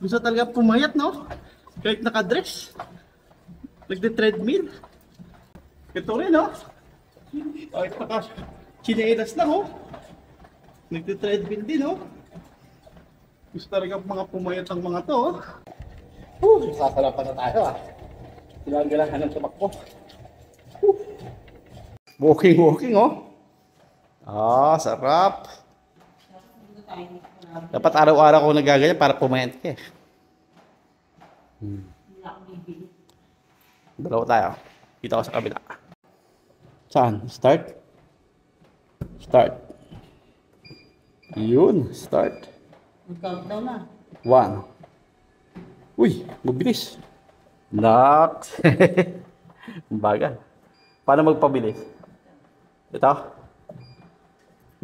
Gusto talaga pumayat, no? Kahit nakadress. Nagde-treadmill. Ito rin, no? Kahit naka-chinelas lang, oh. Nagde-treadmill din, oh. Gusto talaga mga pumayat ang mga to, oh. Sasalapan na tayo, ah. Silang-galahan ng tumakbo. Walking, oh. Ah, sarap. Dapat araw-araw ko nagaganyan para pumayat ka, eh. Dalawa tayo. Dito ako sa kabila. Saan? Start? Start. Yun, start. Mag-countdown na. 1. Uy, mabilis. Laks. Bagal. Paano magpabilis? Ito.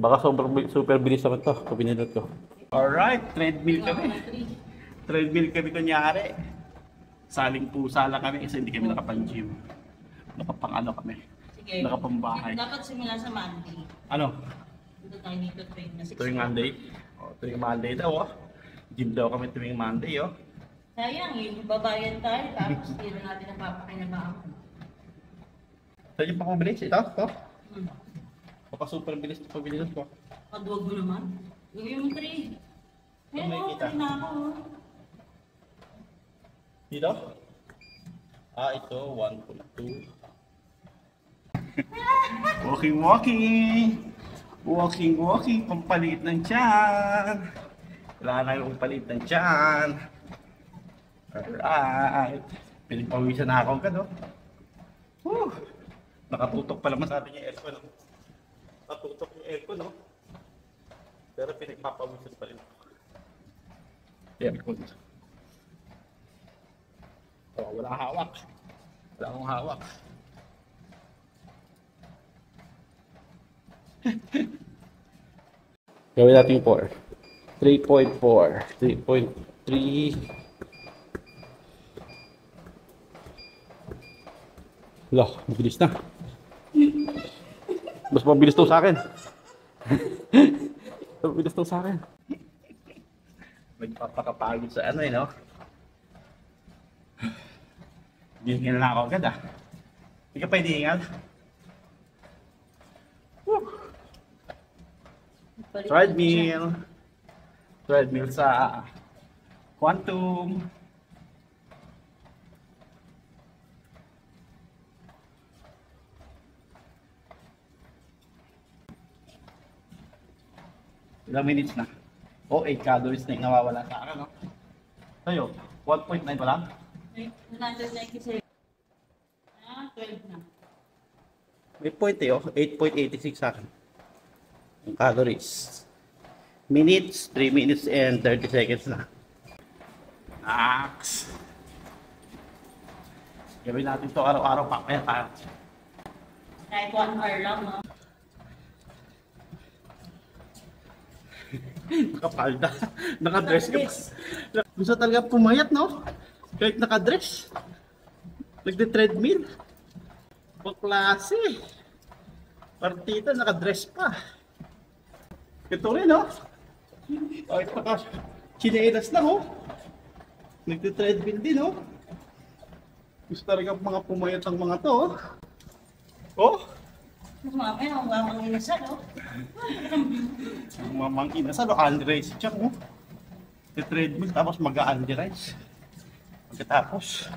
Baka super bilis naman to. Kung pinindot ko. Alright, treadmill kami. Treadmill kami kunyari. Saling pusa lang kami kasi hindi kami nakapang-gym. Nakapang-ano kami. Sige. Nakapang-bahay. Dapat simula sa Monday. Ano? Dito tayo dito train na 6. Tuwing Monday? O, tuwing Monday daw, oh. Gym daw kami tuwing Monday, oh. Sayang, babayan tayo tapos hindi na natin napapakinabangan. Saan yung pang-bilis? Ito? Ito? Hmm. Baka super bilis ito pag-bilis ko. Kaduwag mo naman. Gawin mo 3. May Ayun, kita. 3 na ako. Dito? Ah, ito. 1.2. Walking. Pampalit ng tiyan. Wala na yung pampalit ng tiyan. Alright. Pinipawisan na ako agad, oh. Whew. Nakatutok pa naman sa atin yung aircon, no? Nakatutok yung aircon, no? Pero pinagpapawisan pa rin ako. Aircon. Oh, wala hawak. Wala akong hawak. Gawin natin yung 4. 3.4. 3.3. Wala, mabilis na. Mas mabilis to sa akin. Mabilis to sa akin. Nagpapakapagod sa ano, eh, no? Hihingal na ako agad, ah. Hindi ka pwede hingal? Treadmill. Treadmill sa Quantum. Ilang minutes na? O, 8 calories na yung nawawala sa akin, no? Sa'yo, 1.9 pa lang? 196. Ah, 12 na. May point, eh, oh. 8.86 sa akin. Yung calories. Minutes, 3 minutes and 30 seconds na. Naks! Gawin natin ito araw-araw, papaya tayo. Kahit 1 hour lang, no? Nakapalda. Nakadress ka pa. Gusto talaga pumayat, no? Kahit nakadress. Nagde-treadmill. Klase. Partita, nakadress pa. Ito rin, no? Kahit naka-chinelas lang, oh. Nagde-treadmill din, oh. Gusto talaga mga pumayat ang mga to, oh. Oh! Mamaya, ang mamang inasal, oh. Ang mamang inasal, unrace siya, oh. Nagde-treadmill, tapos mag-unrace. Pagkatapos,